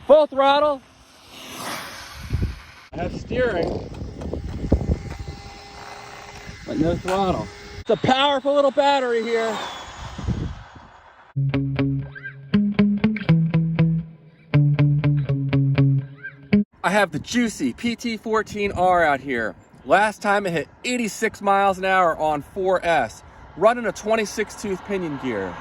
Full throttle. I have steering, but no throttle. It's a powerful little battery here. I have the Jiusi PT14R out here. Last time it hit 86 miles an hour on 4S, running a 26 tooth pinion gear.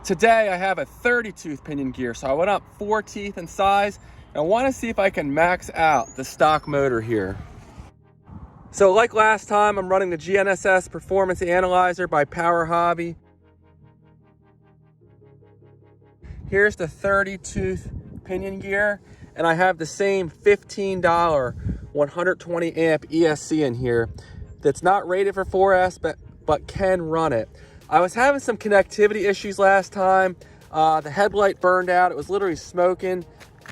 Today I have a 30 tooth pinion gear, so I went up 4 teeth in size, and I want to see if I can max out the stock motor here. So like last time, I'm running the GNSS Performance Analyzer by Power Hobby. Here's the 30 tooth pinion gear, and I have the same $15 120 amp ESC in here that's not rated for 4S, but can run it. I was having some connectivity issues last time. The headlight burned out. It was literally smoking.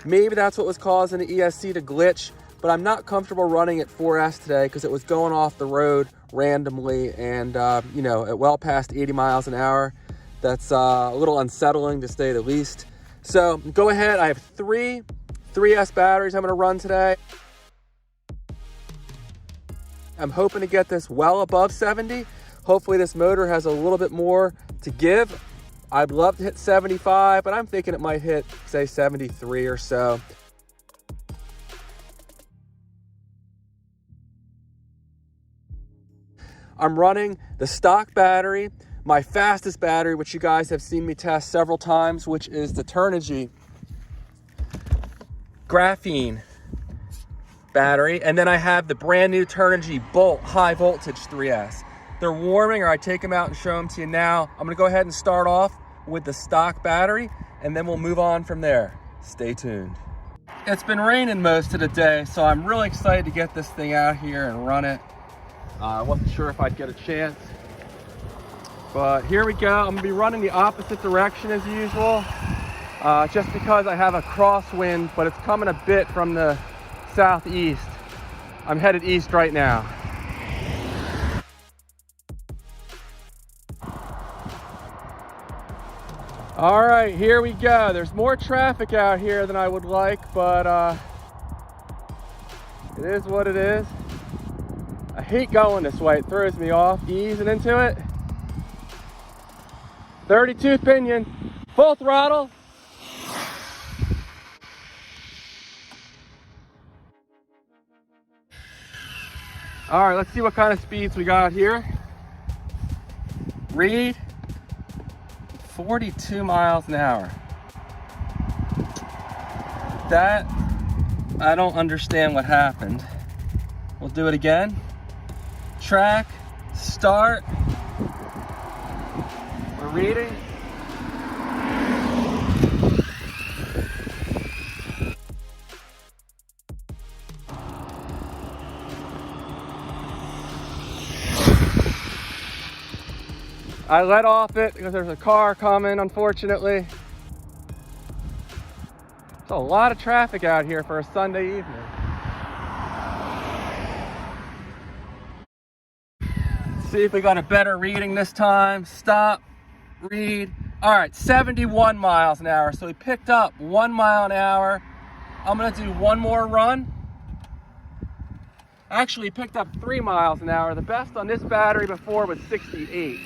Maybe that's what was causing the ESC to glitch, but I'm not comfortable running at 4S today because it was going off the road randomly and, you know, at well past 80 miles an hour. That's a little unsettling to say the least. So go ahead. I have three 3S batteries I'm going to run today. I'm hoping to get this well above 70. Hopefully this motor has a little bit more to give. I'd love to hit 75, but I'm thinking it might hit, say, 73 or so. I'm running the stock battery, my fastest battery, which you guys have seen me test several times, which is the Turnigy Graphene battery. And then I have the brand new Turnigy Bolt high voltage 3S. They're warming, or I take them out and show them to you now. I'm gonna go ahead and start off with the stock battery, and then we'll move on from there. Stay tuned. It's been raining most of the day, so I'm really excited to get this thing out here and run it. I wasn't sure if I'd get a chance, but here we go. I'm gonna be running the opposite direction as usual, just because I have a crosswind, but it's coming a bit from the southeast. I'm headed east right now. All right, here we go. There's more traffic out here than I would like, but it is what it is. I hate going this way. It throws me off. Easing into it. 30 tooth pinion, full throttle. All right, let's see what kind of speeds we got here. Read 42 miles an hour. That, I don't understand what happened. We'll do it again. Track, start. We're reading. I let off it because there's a car coming, unfortunately. There's a lot of traffic out here for a Sunday evening. Let's see if we got a better reading this time. Stop, read. All right, 71 miles an hour. So we picked up 1 mile an hour. I'm gonna do one more run. Actually, picked up 3 miles an hour. The best on this battery before was 68.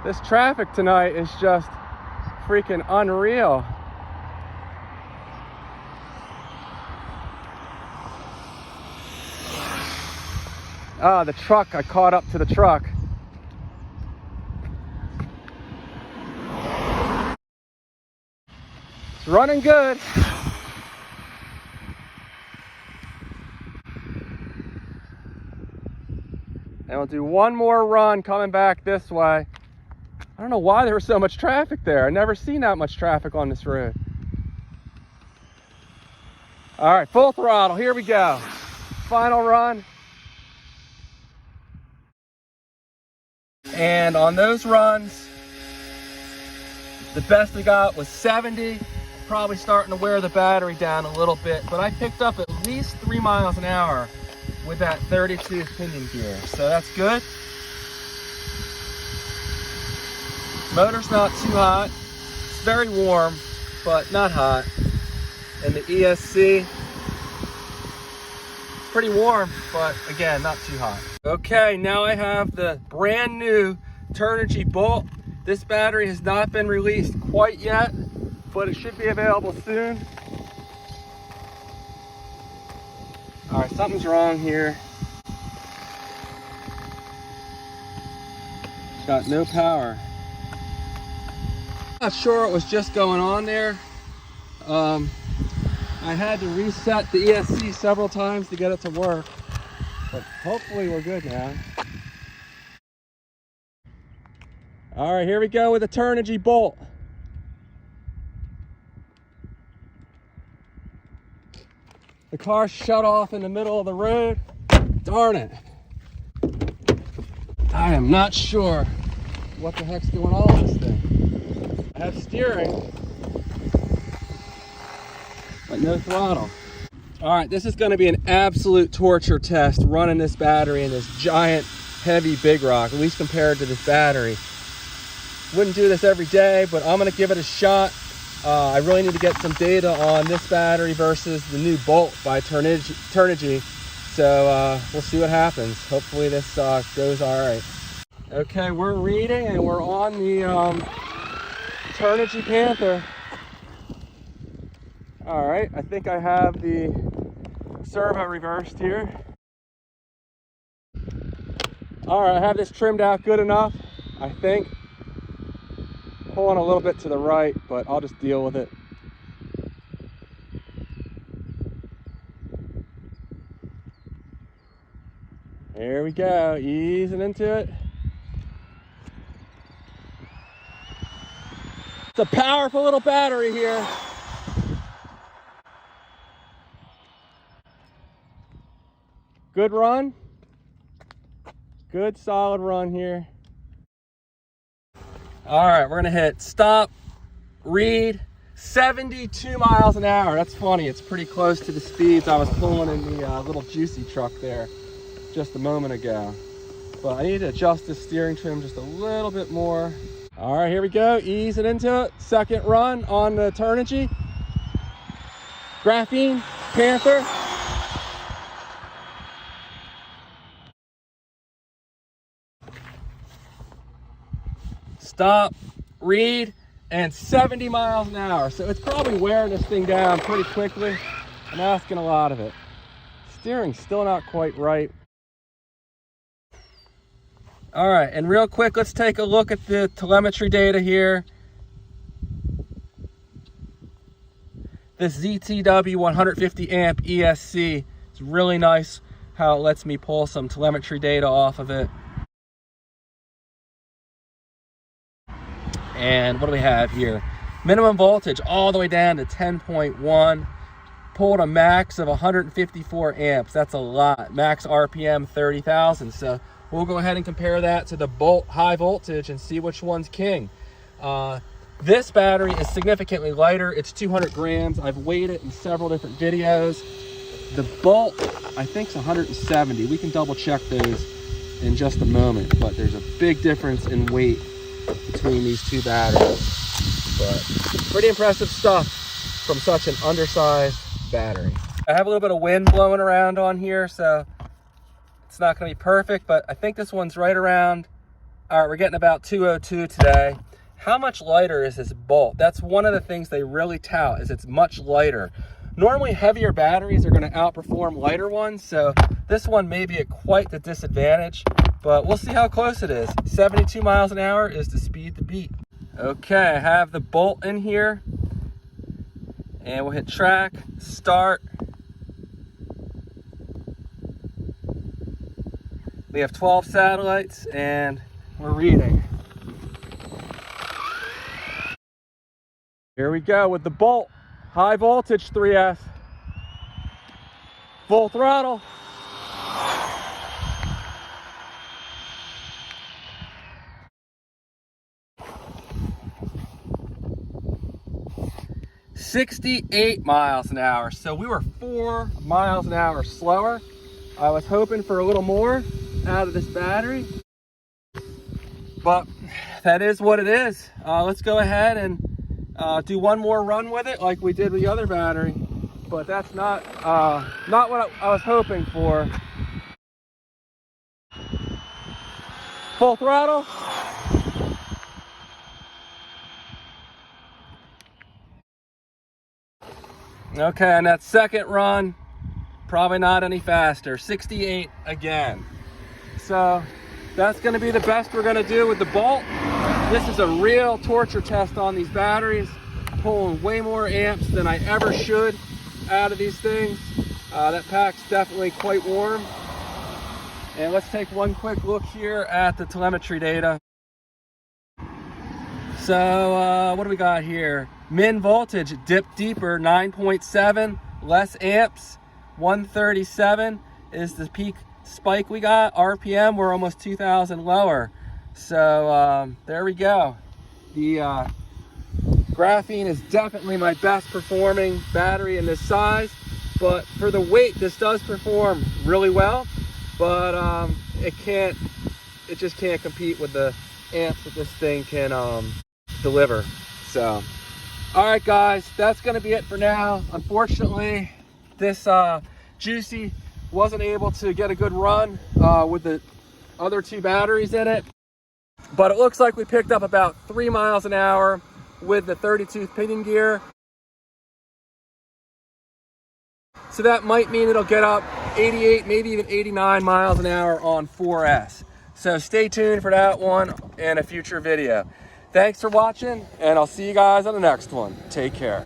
This traffic tonight is just freaking unreal. Ah, the truck, I caught up to the truck. It's running good. And we'll do one more run coming back this way. I don't know why there was so much traffic there. I've never seen that much traffic on this road. All right, full throttle, here we go. Final run. And on those runs, the best we got was 70. Probably starting to wear the battery down a little bit, but I picked up at least 3 miles an hour with that 32 pinion gear, so that's good. Motor's not too hot. It's very warm, but not hot. And the ESC, pretty warm, but again, not too hot. Okay, now I have the brand new Turnigy Bolt. This battery has not been released quite yet, but it should be available soon. All right, something's wrong here. Got no power. Not sure what was just going on there. I had to reset the ESC several times to get it to work, but hopefully we're good now. All right, here we go with the Turnigy Bolt. The car shut off in the middle of the road. Darn it. I am not sure what the heck's going on with this thing. I have steering, but no throttle. All right, this is gonna be an absolute torture test running this battery in this giant, heavy big rock, at least compared to this battery. Wouldn't do this every day, but I'm gonna give it a shot. I really need to get some data on this battery versus the new Bolt by Turnigy. So we'll see what happens. Hopefully this goes all right. Okay, we're reading and we're on the Turnigy Panther. All right, I think I have the servo reversed here. All right, I have this trimmed out good enough, I think. Pulling a little bit to the right, but I'll just deal with it. There we go, easing into it. It's a powerful little battery here. Good run. Good solid run here. All right, we're gonna hit stop, read, 72 miles an hour. That's funny, it's pretty close to the speeds I was pulling in the little Jiusi truck there just a moment ago. But I need to adjust the steering trim just a little bit more. All right, here we go, easing into it. Second run on the Turnigy. Graphene, Panther. Stop, read, and 70 miles an hour. So it's probably wearing this thing down pretty quickly. I'm asking a lot of it. Steering's still not quite right. All right, and real quick, let's take a look at the telemetry data here. This ZTW 150 amp ESC is really nice how it lets me pull some telemetry data off of it. And what do we have here? Minimum voltage all the way down to 10.1. Pulled a max of 154 amps. That's a lot. Max RPM 30,000. So we'll go ahead and compare that to the Bolt high voltage and see which one's king. This battery is significantly lighter. It's 200 grams. I've weighed it in several different videos. The Bolt, I think, is 170. We can double check those in just a moment, but there's a big difference in weight between these two batteries. But pretty impressive stuff from such an undersized battery. I have a little bit of wind blowing around on here, so it's not going to be perfect, but I think this one's right around. All right, we're getting about 202 today. How much lighter is this Bolt? That's one of the things they really tout, is it's much lighter. Normally heavier batteries are going to outperform lighter ones, so this one may be at quite the disadvantage, but we'll see how close it is. 72 miles an hour is the speed to beat. Okay, I have the Bolt in here, and we'll hit track, start. We have 12 satellites, and we're reading. Here we go with the Bolt, high voltage 3S. Full throttle. $68 miles an hour. So we were 4 miles an hour slower. I was hoping for a little more out of this battery, but that is what it is. Let's go ahead and do one more run with it like we did with the other battery, but that's not what I was hoping for. Full throttle. Okay, and that second run, probably not any faster. 68 again. So that's going to be the best we're going to do with the Bolt. This is a real torture test on these batteries. Pulling way more amps than I ever should out of these things. That pack's definitely quite warm. And let's take one quick look here at the telemetry data. So what do we got here? Min voltage dipped deeper, 9.7, less amps, 137 is the peak spike we got. RPM, we're almost 2,000 lower. So there we go. The Graphene is definitely my best performing battery in this size, but for the weight, this does perform really well, but it just can't compete with the amps that this thing can deliver. So all right guys, that's going to be it for now. Unfortunately, this Jiusi wasn't able to get a good run with the other two batteries in it, but it looks like we picked up about 3 miles an hour with the 30-tooth pinion gear. So that might mean it'll get up 88, maybe even 89 miles an hour on 4S. So stay tuned for that one in a future video. Thanks for watching, and I'll see you guys on the next one. Take care.